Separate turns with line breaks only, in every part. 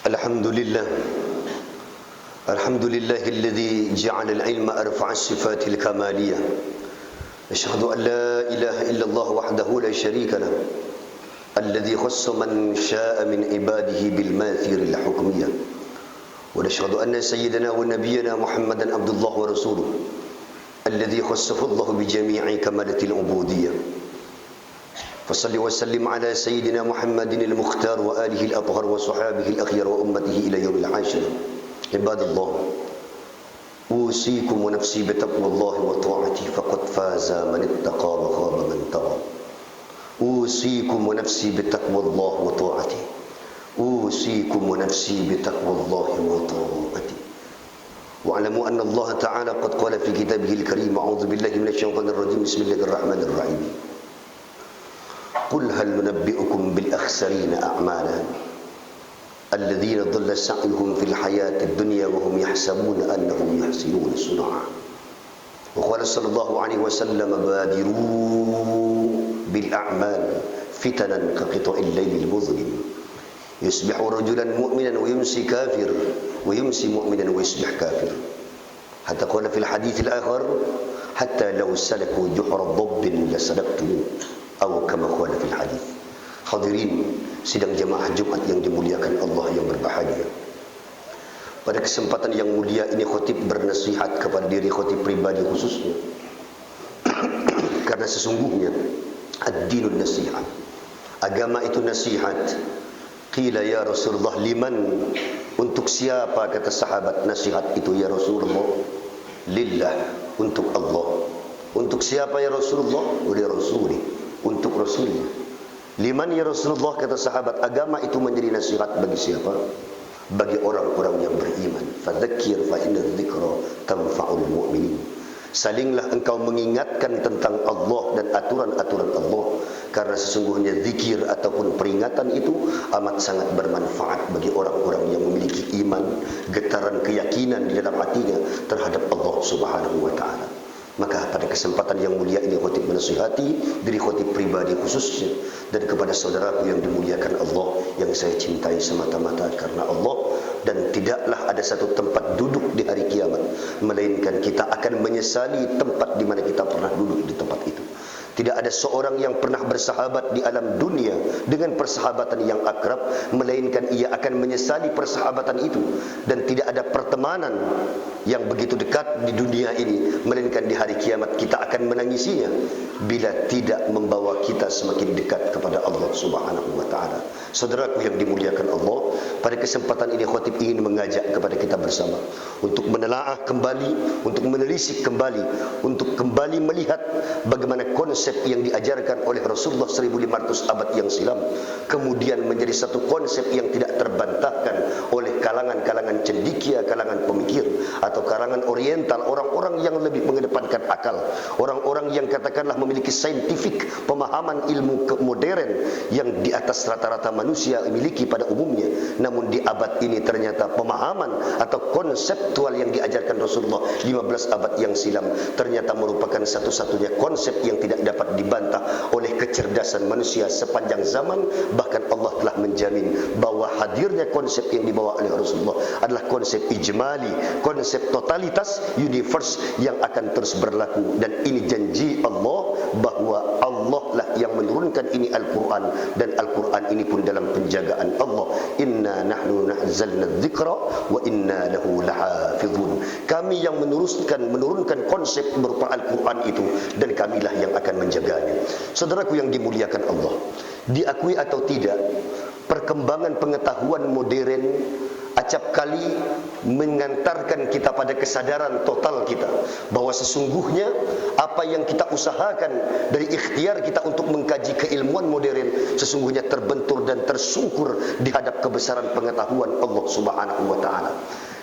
الحمد لله الحمد لله الذي جعل العلم أرفع الصفات الكمالية. أشهد أن لا إله إلا الله وحده لا شريك له الذي خص من شاء من عباده بالماثير الحكمية. ونشهد أن سيدنا ونبينا محمدا عبد الله ورسوله الذي خصه الله بجميع كمالة العبودية. فصل وسلم على سيدنا محمد المختار وآله الأطهر وصحابه الأخيار وأمته إلى يوم العاشر. عباد الله، أوصيكم ونفسي بتقوى الله وطاعته فقد فاز من اتقى وخاب من طغى. أوصيكم ونفسي بتقوى الله وطاعته. أوصيكم ونفسي بتقوى الله وطاعته. واعلموا أن الله تعالى قد قال في كتابه الكريم: أعوذ بالله من الشيطان الرجيم، بسم الله الرحمن الرحيم. قل هل ننبئكم بالأخسرين أعمالا الذين ضل سعيهم في الحياة الدنيا وهم يحسبون أنهم يحسنون صنعا. وقال صلى الله عليه وسلم: بادروا بالأعمال فتنا كقطع الليل المظلم، يصبح رجلا مؤمنا ويمسي كافر، ويمسي مؤمنا ويصبح كافر. حتى قال في الحديث الآخر: حتى لو سلكوا جحر ضب لسلكتموه، atau kama qala fil hadis. Hadirin sidang jemaah Jumat yang dimuliakan Allah yang berbahagia. Pada kesempatan yang mulia ini khatib bernasihat kepada diri khatib pribadi khususnya. Karena sesungguhnya ad-dinun nasihat. Agama itu nasihat. Qila ya Rasulullah liman, untuk siapa kata sahabat nasihat itu ya Rasulullah? Lillah, untuk Allah. Untuk siapa ya Rasulullah? Oleh Rasulih, untuk Rasulnya. Liman ya Rasulullah kata sahabat, agama itu menjadi nasihat bagi siapa? Bagi orang-orang yang beriman. Fadzakir fa inna dzikra tanfa'ul mu'minin. Salinglah engkau mengingatkan tentang Allah dan aturan-aturan Allah, karena sesungguhnya zikir ataupun peringatan itu amat sangat bermanfaat bagi orang-orang yang memiliki iman, getaran keyakinan di dalam hatinya terhadap Allah Subhanahu wa taala. Maka pada kesempatan yang mulia ini khatib menasihati diri khatib pribadi khususnya dan kepada saudaraku yang dimuliakan Allah yang saya cintai semata-mata karena Allah, dan tidaklah ada satu tempat duduk di hari kiamat melainkan kita akan menyesali tempat di mana kita pernah duduk di tempat itu. Tidak ada seorang yang pernah bersahabat di alam dunia dengan persahabatan yang akrab melainkan ia akan menyesali persahabatan itu, dan tidak ada pertemanan yang begitu dekat di dunia ini melainkan di hari kiamat kita akan menangisinya bila tidak membawa kita semakin dekat kepada Allah Subhanahu wa taala. Saudaraku yang dimuliakan Allah, pada kesempatan ini khatib ingin mengajak kepada kita bersama untuk menelaah kembali, untuk menelisik kembali, untuk kembali melihat bagaimana konsep yang diajarkan oleh Rasulullah 1500 abad yang silam kemudian menjadi satu konsep yang tidak terbantahkan oleh kalangan-kalangan cendekia, kalangan pemikir atau kalangan oriental, orang-orang yang lebih mengedepankan akal, orang-orang yang katakanlah memiliki saintifik, pemahaman ilmu modern yang di atas rata-rata manusia miliki pada umumnya. Namun di abad ini ternyata pemahaman atau konseptual yang diajarkan Rasulullah 15 abad yang silam ternyata merupakan satu-satunya konsep yang tidak dapat dibantah oleh kecerdasan manusia sepanjang zaman. Bahkan Allah telah menjamin bahwa hadirnya konsep yang dibawa oleh Rasulullah adalah konsep ijmali, konsep totalitas universe yang akan terus berlaku, dan ini janji Allah bahwa Allah lah yang menurunkan ini Al-Quran, dan Al-Quran ini pun dalam penjagaan Allah. Inna nahnu nazzalna dzikra wa inna lahu lahafizun. Kami yang menurunkan konsep berupa Al-Quran itu, dan kamilah yang akan menjaganya. Saudaraku yang dimuliakan Allah, diakui atau tidak, perkembangan pengetahuan modern acap kali mengantarkan kita pada kesadaran total kita bahwa sesungguhnya apa yang kita usahakan dari ikhtiar kita untuk mengkaji keilmuan modern sesungguhnya terbentur dan tersungkur di hadap kebesaran pengetahuan Allah Subhanahu wa taala.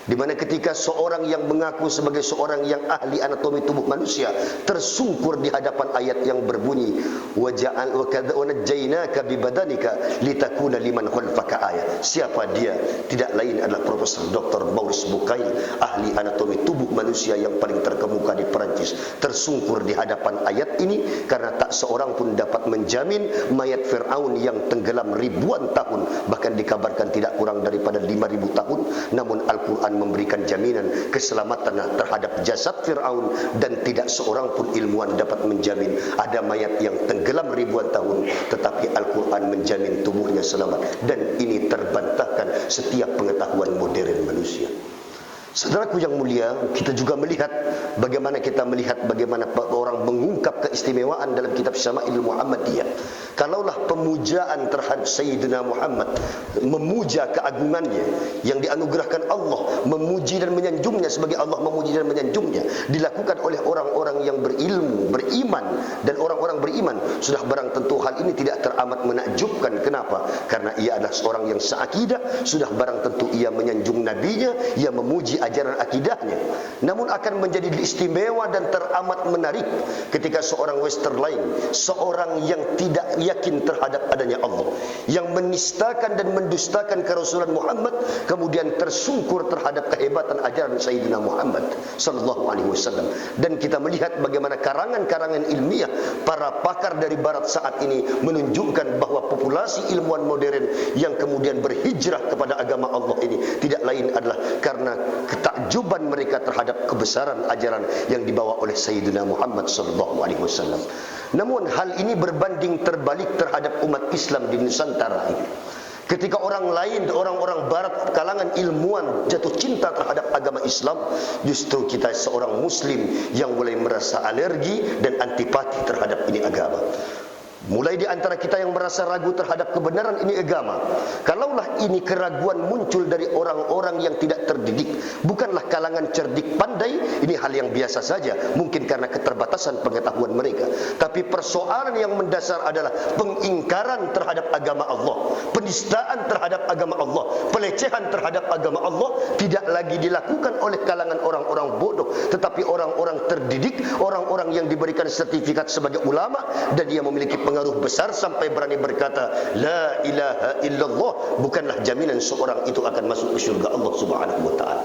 Di mana ketika seorang yang mengaku sebagai seorang yang ahli anatomi tubuh manusia tersungkur di hadapan ayat yang berbunyi waja'al wa najjaynaka bi badanika litakuna liman khalfaka ayat. Siapa dia? Tidak lain adalah Profesor Dr. Maurice Bucaille, ahli anatomi tubuh manusia yang paling terkemuka di Perancis, tersungkur di hadapan ayat ini karena tak seorang pun dapat menjamin mayat Fir'aun yang tenggelam ribuan tahun, bahkan dikabarkan tidak kurang daripada 5.000 ribu tahun, namun Al-Quran memberikan jaminan keselamatan terhadap jasad Fir'aun, dan tidak seorang pun ilmuwan dapat menjamin. Ada mayat yang tenggelam ribuan tahun, tetapi Al-Quran menjamin tubuhnya selamat, dan ini terbantahkan setiap pengetahuan modern manusia. Saudaraku yang mulia, kita juga melihat bagaimana orang mengungkap keistimewaan dalam kitab Syama'il Muhammadiyah. Kalaulah pemujaan terhadap Sayyidina Muhammad, memuja keagungannya yang dianugerahkan Allah, memuji dan menyanjungnya sebagai Allah memuji dan menyanjungnya, dilakukan oleh orang-orang yang berilmu, beriman, dan orang-orang beriman, sudah barang tentu hal ini tidak teramat menakjubkan. Kenapa? Karena ia adalah seorang yang seakidah, sudah barang tentu ia menyanjung nabinya, ia memuji ajaran akidahnya. Namun akan menjadi istimewa dan teramat menarik ketika seorang Westerling, seorang yang tidak yakin terhadap adanya Allah, yang menistakan dan mendustakan kerasulan Muhammad, kemudian tersungkur terhadap kehebatan ajaran Sayyidina Muhammad sallallahu alaihi wasallam. Dan kita melihat bagaimana karangan-karangan ilmiah para pakar dari barat saat ini menunjukkan bahwa populasi ilmuwan modern yang kemudian berhijrah kepada agama Allah ini tidak lain adalah karena ketakjuban mereka terhadap kebesaran ajaran yang dibawa oleh Sayyidina Muhammad sallallahu alaihi wasallam. Namun hal ini berbanding terbalik terhadap umat Islam di Nusantara ini. Ketika orang lain, orang-orang barat, kalangan ilmuwan jatuh cinta terhadap agama Islam, justru kita seorang muslim yang mulai merasa alergi dan antipati terhadap ini agama. Mulai di antara kita yang merasa ragu terhadap kebenaran ini agama. Kalaulah ini keraguan muncul dari orang-orang yang tidak terdidik, bukanlah kalangan cerdik pandai, ini hal yang biasa saja, mungkin karena keterbatasan pengetahuan mereka. Tapi persoalan yang mendasar adalah pengingkaran terhadap agama Allah, penistaan terhadap agama Allah, pelecehan terhadap agama Allah tidak lagi dilakukan oleh kalangan orang-orang bodoh, tetapi orang-orang terdidik, orang-orang yang diberikan sertifikat sebagai ulama, dan dia memiliki pengaruh besar sampai berani berkata la ilaha illallah, bukanlah jaminan seorang itu akan masuk ke syurga Allah Subhanahu wa taala.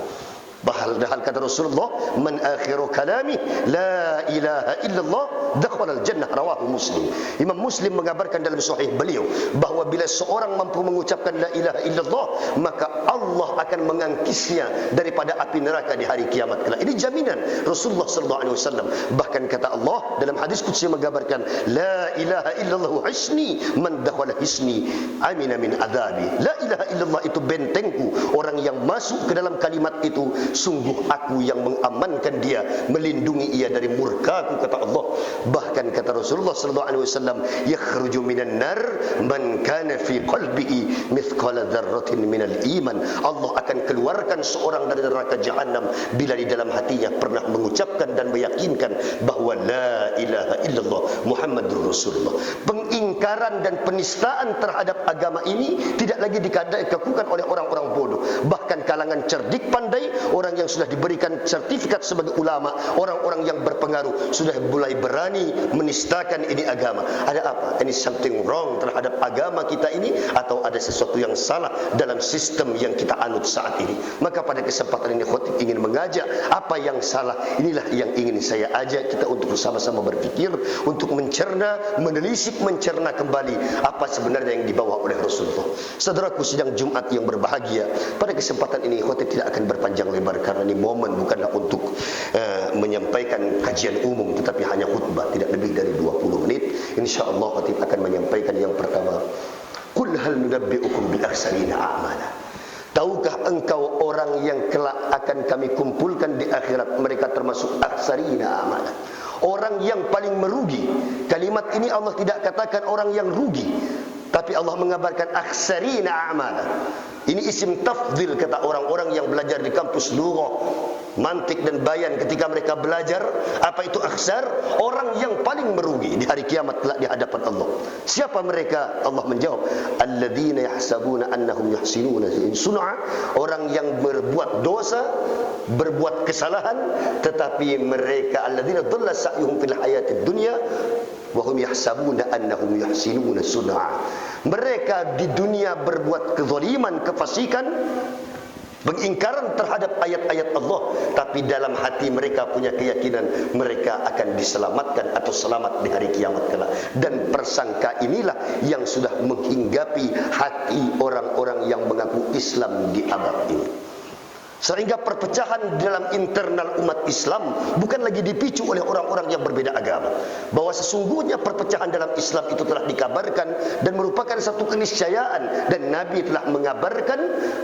Padahal kata Rasulullah, man akhiru kalami la ilaha illallah dakhala al-jannah, rawahu Muslim. Imam Muslim mengabarkan dalam sahih beliau bahwa bila seorang mampu mengucapkan la ilaha illallah, maka Allah akan mengangkisnya daripada api neraka di hari kiamat kelak. Ini jaminan Rasulullah sallallahu alaihi wasallam. Bahkan kata Allah dalam hadis qudsi mengabarkan la ilaha illallah hisni man dakhala hisni amina min adabi. La ilaha illallah itu bentengku, orang yang masuk ke dalam kalimat itu sungguh aku yang mengamankan dia, melindungi ia dari murkaku, kata Allah. Bahkan kata Rasulullah sallallahu alaihi wasallam, yakhruju minan nar man kana fi qalbihi mithqala dzarratin minal iman. Allah akan keluarkan seorang dari neraka jahanam bila di dalam hatinya pernah mengucapkan dan meyakinkan bahwa la ilaha illallah Muhammadur Rasulullah. Pengingkaran dan penistaan terhadap agama ini tidak lagi dilakukan oleh orang-orang bodoh, bahkan kalangan cerdik pandai, orang yang sudah diberikan sertifikat sebagai ulama, orang-orang yang berpengaruh sudah mulai berani menistakan ini agama. Ada apa? Ini something wrong terhadap agama kita ini, atau ada sesuatu yang salah dalam sistem yang kita anut saat ini? Maka pada kesempatan ini khotib ingin mengajak apa yang salah. Inilah yang ingin saya ajak kita untuk bersama-sama berpikir, untuk mencerna, menelisik, mencerna kembali apa sebenarnya yang dibawa oleh Rasulullah. Saudaraku sidang Jumat yang berbahagia, pada kesempatan ini khotib tidak akan berpanjang lebar karena ini momen bukanlah untuk menyampaikan kajian umum, tetapi hanya khutbah tidak lebih dari 20 menit. InsyaAllah khotib akan menyampaikan yang pertama, qul hal nunabbi'ukum bil akhsarina a'mala. Tahukah engkau orang yang kelak akan kami kumpulkan di akhirat mereka termasuk akhsarina a'mala, orang yang paling merugi. Kalimat ini Allah tidak katakan orang yang rugi, tapi Allah mengabarkan akhsarina a'mala. Ini isim tafdhil kata orang-orang yang belajar di kampus lughah, mantik dan bayan. Ketika mereka belajar apa itu akhsar, orang yang paling merugi di hari kiamat kelak di hadapan Allah. Siapa mereka? Allah menjawab, alladzina yahsabuna annahum yuhsinuna sun'a, orang yang berbuat dosa, berbuat kesalahan, tetapi mereka alladzina dhalla sa'yuhum fil hayatid dunya wa hum yahsabuna annahum yuhsinuna sun'a. Mereka di dunia berbuat kezaliman, kefasikan, pengingkaran terhadap ayat-ayat Allah, tapi dalam hati mereka punya keyakinan mereka akan diselamatkan atau selamat di hari kiamat kelak. Dan persangka inilah yang sudah menghinggapi hati orang-orang yang mengaku Islam di abad ini. Sehingga perpecahan dalam internal umat Islam bukan lagi dipicu oleh orang-orang yang berbeda agama. Bahwa sesungguhnya perpecahan dalam Islam itu telah dikabarkan dan merupakan satu keniscayaan. Dan Nabi telah mengabarkan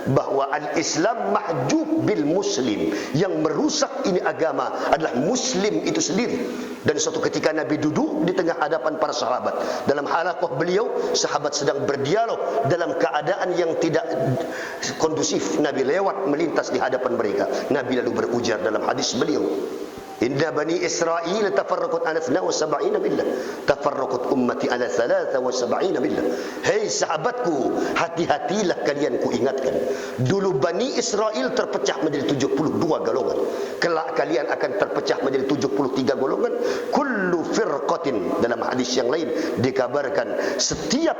bahwa al-Islam mahjub bil muslim. Yang merusak ini agama adalah muslim itu sendiri. Dan suatu ketika Nabi duduk di tengah hadapan para sahabat. Dalam halaqah beliau, sahabat sedang berdialog dalam keadaan yang tidak kondusif. Nabi lewat melintas di hadapan mereka. Nabi lalu berujar dalam hadis beliau, Inna bani Israel tafarraqat ala 72 billah, tafarraqat ummati ala 73 billah. Hei sahabatku, hati-hatilah kalian, ku ingatkan. Dulu Bani Israel terpecah menjadi 72 golongan. Kelak kalian akan terpecah menjadi 73 golongan. Kullu firqatin, dalam hadis yang lain dikabarkan setiap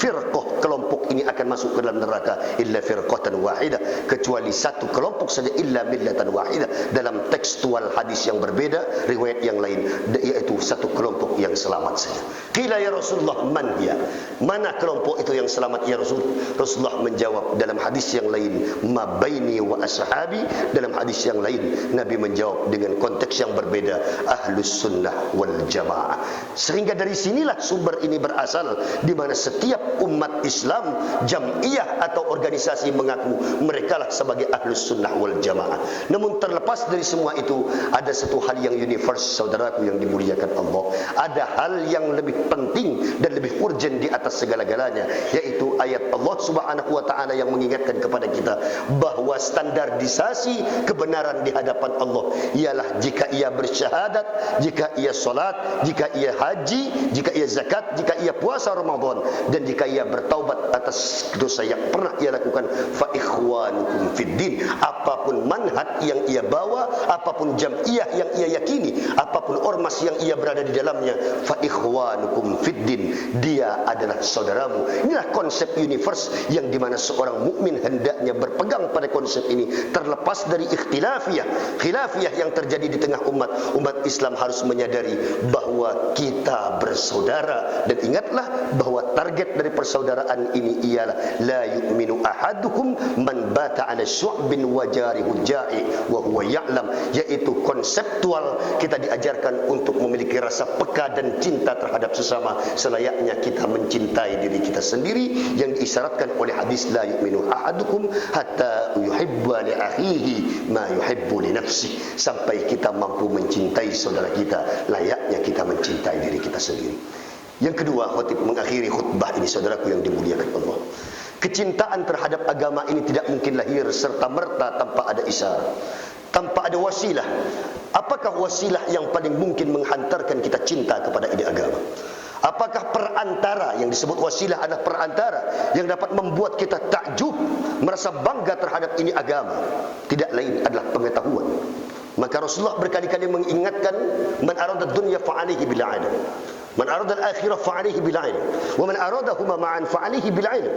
firqah, kelompok ini akan masuk ke dalam neraka illa firqatan wahidah, kecuali satu kelompok saja, illa millatan wahidah. Dalam tekstual hadis yang berbeda, riwayat yang lain, yaitu satu kelompok yang selamat saja. Qila ya Rasulullah, man hiya? Mana kelompok itu yang selamat ya Rasul? Rasulullah menjawab dalam hadis yang lain, ma baini wa ashabi. Dalam hadis yang lain Nabi menjawab dengan konteks yang berbeda, ahlus sunnah wal jamaah. Sehingga dari sinilah sumber ini berasal, di mana setiap umat Islam, jam'iyah atau organisasi mengaku mereka lah sebagai ahlus sunnah wal jamaah. Namun terlepas dari semua itu, ada satu hal yang universal, saudaraku yang dimuliakan Allah. Ada hal yang lebih penting dan lebih urgent di atas segala-galanya, yaitu ayat Allah Subhanahu wa taala yang mengingatkan kepada kita bahwa standarisasi kebenaran di hadapan Allah ialah jika ia bersyahadat, jika ia solat, jika ia haji, jika ia zakat, jika ia puasa Ramadan, dan jika ia bertaubat atas dosa yang pernah ia lakukan, fa ikhwanukum fid din. Apapun manhaj yang ia bawa, apapun jam'iyah yang ia yakini, apapun ormas yang ia berada di dalamnya, fa ikhwanukum fid din, dia adalah saudaramu. Inilah konsep universe yang dimana seorang mukmin hendaknya berpegang pada konsep ini, terlepas dari khilafiyah yang terjadi di tengah umat Islam harus menyadari bahwa kita bersaudara. Dan ingatlah bahwa target dari persaudaraan ini ialah la yu'minu ahadukum man bata ala syu'bin wa jarihu ja'i wa huwa ya'lam, yaitu konseptual kita diajarkan untuk memiliki rasa peka dan cinta terhadap sesama selayaknya kita mencintai diri kita sendiri, yang diisyaratkan oleh hadis la yu'minu ahadukum hatta yuhibba li akhihi ma yuhibbu li nafsihi, sampai kita mampu mencintai saudara kita layaknya kita mencintai diri kita sendiri. Yang kedua, khatib mengakhiri khutbah ini, saudaraku yang dimuliakan Allah, kecintaan terhadap agama ini tidak mungkin lahir serta merta tanpa ada isyarat, tanpa ada wasilah. Apakah wasilah yang paling mungkin menghantarkan kita cinta kepada ini agama? Apakah perantara yang disebut wasilah adalah perantara yang dapat membuat kita takjub, merasa bangga terhadap ini agama? Tidak lain adalah pengetahuan. Maka Rasulullah berkali-kali mengingatkan, man arada dunya fa'alihi bil 'ilm, man arada al-akhirah fa'alihi bil 'ilm, wa man aradahuma ma'an fa'alihi bil 'ilm.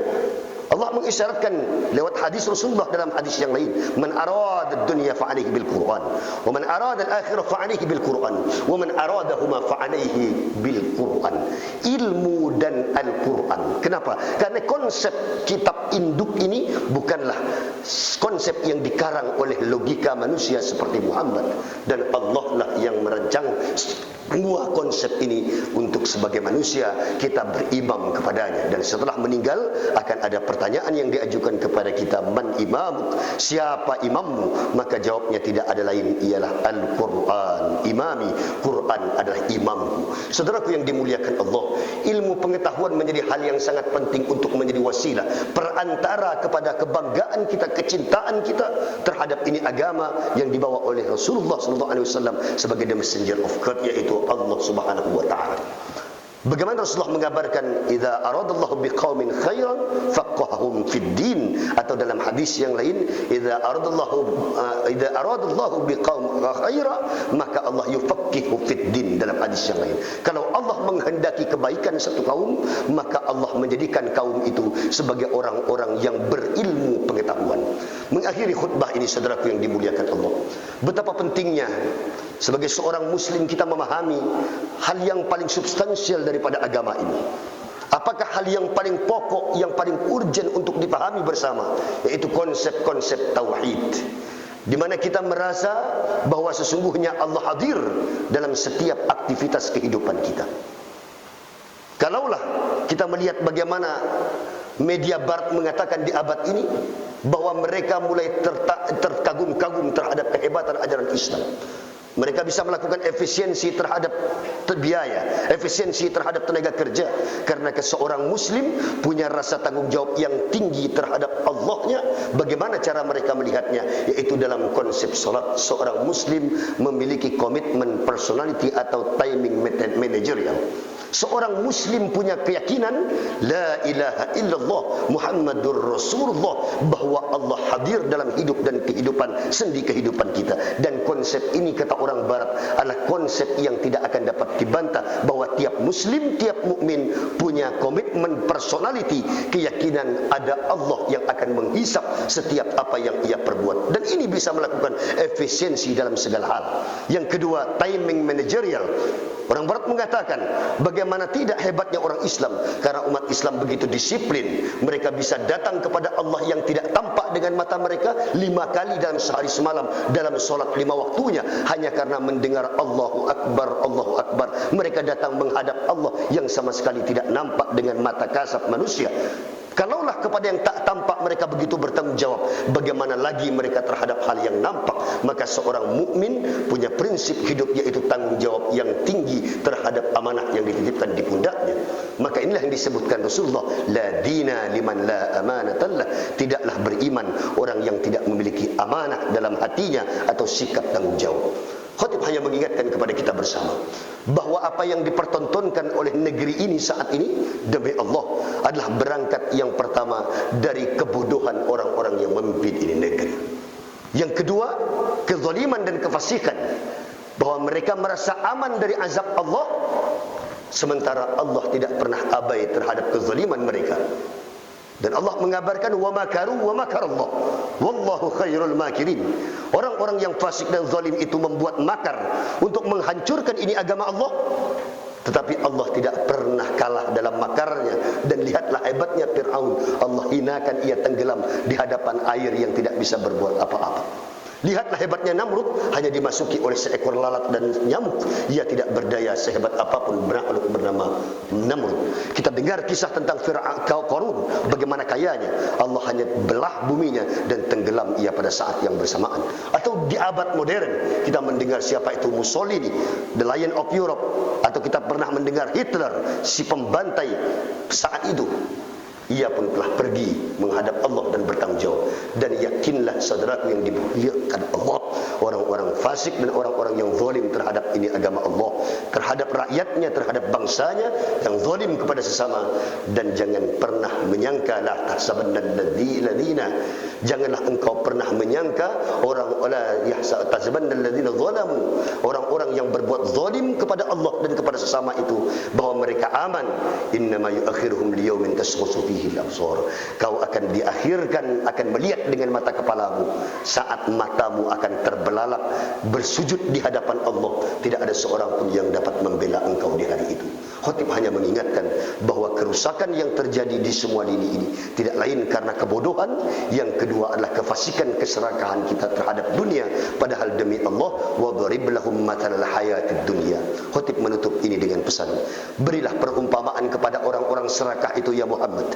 Allah mengisyaratkan lewat hadis Rasulullah dalam hadis yang lain, man arada dunya fa'alihi bil Quran, wa man arada al-akhirah fa'alihi bil Quran, wa man aradahuma fa'alihi bil Quran. Ilmu dan Al-Quran. Kenapa? Karena konsep kitab induk ini bukanlah konsep yang dikarang oleh logika manusia seperti Muhammad, dan Allah lah yang merancang semua konsep ini untuk sebagai manusia kita berimam kepadanya. Dan setelah meninggal akan ada pertanyaan yang diajukan kepada kita, man imamuk, siapa imammu? Maka jawabnya tidak ada lain ialah Al-Quran. Imami, Quran adalah imamku. Saudaraku yang dimuliakan Allah, ilmu pengetahuan menjadi hal yang sangat penting untuk menjadi wasilah, perantara kepada kebanggaan kita, kecintaan kita terhadap ini agama yang dibawa oleh Rasulullah SAW sebagai the messenger of God, yaitu Allah Subhanahu wa taala. Bagaimana Rasulullah mengabarkan, idza aradallahu biqaumin khairan faqahhum fid din, atau dalam hadis yang lain, idza aradallahu biqaumin khairan maka Allah yufaqihu fid din. Dalam hadis yang lain, kalau Allah menghendaki kebaikan satu kaum, maka Allah menjadikan kaum itu sebagai orang-orang yang berilmu pengetahuan. mengakhiri khutbah ini, saudaraku yang dimuliakan Allah, betapa pentingnya sebagai seorang muslim kita memahami hal yang paling substansial daripada agama ini. Apakah hal yang paling pokok, yang paling urgent untuk dipahami bersama, yaitu konsep-konsep tauhid, di mana kita merasa bahwa sesungguhnya Allah hadir dalam setiap aktivitas kehidupan kita. Kalaulah kita melihat bagaimana media barat mengatakan di abad ini bahwa mereka mulai terkagum-kagum terhadap kehebatan ajaran Islam. Mereka bisa melakukan efisiensi terhadap biaya, efisiensi terhadap tenaga kerja, karena seorang muslim punya rasa tanggung jawab yang tinggi terhadap Allahnya. Bagaimana cara mereka melihatnya? Yaitu dalam konsep salat. Seorang muslim memiliki komitmen personality atau timing managerial. Seorang muslim punya keyakinan la ilaha illallah Muhammadur Rasulullah, bahwa Allah hadir dalam hidup dan kehidupan sendi kehidupan kita. Dan konsep ini, kata orang barat, adalah konsep yang tidak akan dapat dibantah, bahwa tiap muslim, tiap mukmin punya komitmen personality, keyakinan ada Allah yang akan menghisap setiap apa yang ia perbuat, dan ini bisa melakukan efisiensi dalam segala hal. Yang kedua, timing managerial. Orang barat mengatakan bagaimana tidak hebatnya orang Islam, karena umat Islam begitu disiplin. Mereka bisa datang kepada Allah yang tidak tampak dengan mata mereka 5 kali dalam sehari semalam dalam solat 5 waktunya, hanya karena mendengar Allahu Akbar, Allahu Akbar. Mereka datang menghadap Allah yang sama sekali tidak nampak dengan mata kasat manusia. Kalaulah kepada yang tak tampak mereka begitu bertanggung jawab, bagaimana lagi mereka terhadap hal yang nampak? Maka seorang mukmin punya prinsip hidup, yaitu tanggung jawab yang tinggi terhadap amanah yang dititipkan di pundaknya. Maka inilah yang disebutkan Rasulullah, la dina liman la amanatallah. Tidaklah beriman orang yang tidak memiliki amanah dalam hatinya atau sikap tanggung jawab. Khatib hanya mengingatkan kepada kita bersama bahwa apa yang dipertontonkan oleh negeri ini saat ini, demi Allah, adalah berangkat yang pertama dari kebodohan orang-orang yang memimpin ini negeri. Yang kedua, kezaliman dan kefasikan, bahwa mereka merasa aman dari azab Allah, sementara Allah tidak pernah abai terhadap kezaliman mereka. Dan Allah mengabarkan wa makaru wa makarallah wallahu khairul makirin. Orang-orang yang fasik dan zalim itu membuat makar untuk menghancurkan ini agama Allah, tetapi Allah tidak pernah kalah dalam makarnya. Dan lihatlah hebatnya Fir'aun, Allah hinakan, ia tenggelam di hadapan air yang tidak bisa berbuat apa-apa. Lihatlah hebatnya Namrud, hanya dimasuki oleh seekor lalat dan nyamuk, ia tidak berdaya sehebat apapun makhluk bernama Namrud. Kita dengar kisah tentang Qarun, bagaimana kayanya, Allah hanya belah buminya dan tenggelam ia pada saat yang bersamaan. Atau di abad modern kita mendengar siapa itu Mussolini, the Lion of Europe, atau kita pernah mendengar Hitler, si pembantai saat itu. Ia pun telah pergi menghadap Allah dan bertanggung jawab. Dan yakinlah saudaraku yang dimuliakan Allah, orang-orang fasik dan orang-orang yang zalim terhadap ini agama Allah, terhadap rakyatnya, terhadap bangsanya, yang zalim kepada sesama. Dan jangan pernah menyangka, la tahsabanna alladziina, janganlah engkau pernah menyangka orang-orang yang berbuat zalim kepada Allah dan kepada sesama itu, bahwa mereka aman. Innama yu'akhiruhum liyaumin tashkhasu fihi al-absar. Kau akan diakhirkan, akan melihat dengan mata kepalamu saat matamu akan terbelalak bersujud di hadapan Allah. Tidak ada seorang pun yang dapat membela engkau di hari itu. Khatib hanya mengingatkan bahwa kerusakan yang terjadi di semua lini ini tidak lain karena kebodohan. Yang kedua adalah kefasikan, keserakahan kita terhadap dunia. Padahal demi Allah, wadrib lahum matalal hayatid dunya. Khatib menutup ini dengan pesan, berilah perumpamaan kepada orang-orang serakah itu ya Muhammad.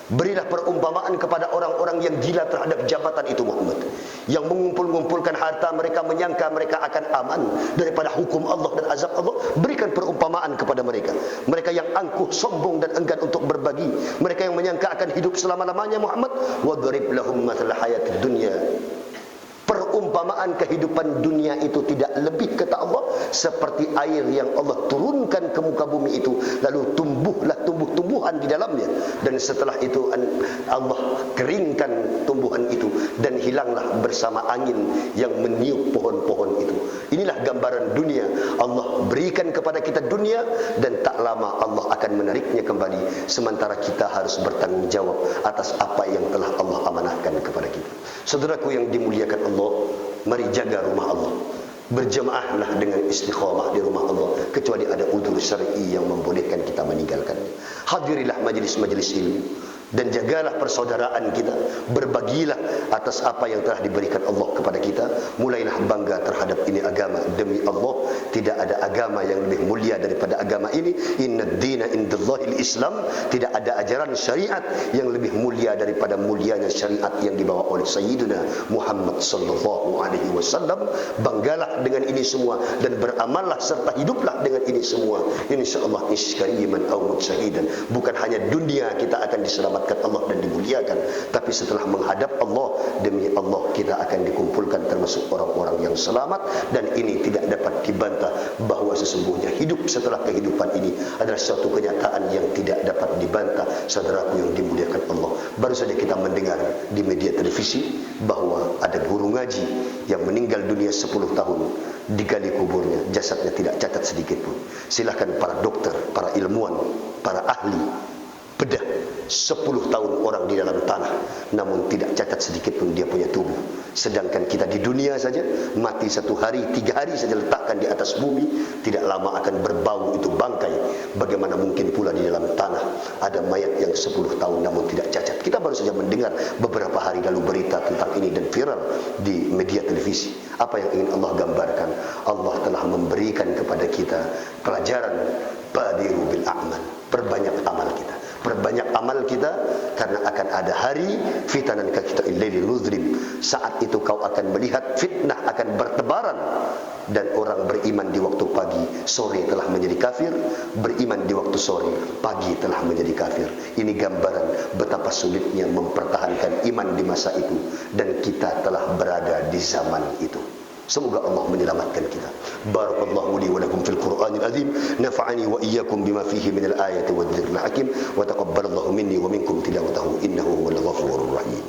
Berilah perumpamaan kepada orang-orang yang gila terhadap jabatan itu Muhammad, yang mengumpul-ngumpulkan harta, mereka menyangka mereka akan aman daripada hukum Allah dan azab Allah. Berikan perumpamaan kepada mereka, mereka yang angkuh, sombong dan enggan untuk berbagi, mereka yang menyangka akan hidup selama-lamanya Muhammad. Wadrib lahum mathal hayatid dunya. Perumpamaan kehidupan dunia itu tidak lebih, kata Allah, seperti air yang Allah turunkan ke muka bumi itu, lalu tumbuhlah tumbuh-tumbuhan di dalamnya, dan setelah itu Allah keringkan tumbuhan itu dan hilanglah bersama angin yang meniup pohon-pohon itu. Inilah gambaran dunia. Allah berikan kepada kita dunia, dan tak lama Allah akan menariknya kembali, sementara kita harus bertanggung jawab atas apa yang telah Allah amanahkan kepada kita. Saudaraku yang dimuliakan Allah, mari jaga rumah Allah. Berjemaahlah dengan istiqamah di rumah Allah, kecuali ada udzur syar'i yang membolehkan kita meninggalkannya. Hadirilah majlis-majlis ilmu dan jagalah persaudaraan kita. Berbagilah atas apa yang telah diberikan Allah kepada kita. Mulailah bangga terhadap ini agama. Demi Allah, tidak ada agama yang lebih mulia daripada agama ini. Innad dina indallahil Islam. Tidak ada ajaran syariat yang lebih mulia daripada mulianya syariat yang dibawa oleh Sayyidina Muhammad sallallahu alaihi wasallam. Banggalah dengan ini semua dan beramallah serta hiduplah dengan ini semua. Insyaallah iskariman aw mutsyahidan. Bukan hanya dunia kita akan diselamatkan Allah dan dimuliakan, tapi setelah menghadap Allah, demi Allah kita akan dikumpulkan termasuk orang-orang yang selamat. Dan ini tidak dapat dibantah bahwa sesungguhnya hidup setelah kehidupan ini adalah suatu kenyataan yang tidak dapat dibantah. Saudaraku yang dimuliakan Allah, baru saja kita mendengar di media televisi bahwa ada guru ngaji yang meninggal dunia 10 tahun, digali kuburnya, jasadnya tidak cacat sedikit pun. Silahkan para dokter, para ilmuwan, para ahli bedah, 10 tahun orang di dalam tanah, namun tidak cacat sedikit pun dia punya tubuh. Sedangkan kita di dunia saja, mati 1 hari, 3 hari saja letakkan di atas bumi, tidak lama akan berbau itu bangkai. Bagaimana mungkin pula di dalam tanah ada mayat yang 10 tahun namun tidak cacat. Kita baru saja mendengar beberapa hari lalu berita tentang ini dan viral di media televisi. Apa yang ingin Allah gambarkan? Allah telah memberikan kepada kita pelajaran, badiru bil a'mal. Perbanyak amal kita. Perbanyak amal kita, karena akan ada hari fitanan ka kita ilailil muzlim. Saat itu kau akan melihat fitnah akan bertebaran, dan orang beriman di waktu pagi, sore telah menjadi kafir. Beriman di waktu sore, pagi telah menjadi kafir. Ini gambaran betapa sulitnya mempertahankan iman di masa itu, dan kita telah berada di zaman itu. Semoga Allah menyelamatkan kita. Barakallahu li wa lakum fil Qur'anil azim. Nafa'ani wa iyyakum bima fihi minal ayati wadh-dhikril hakim. Wa taqabbalallahu minni wa minkum tilawatahu innahu huwal ghafurur rahim.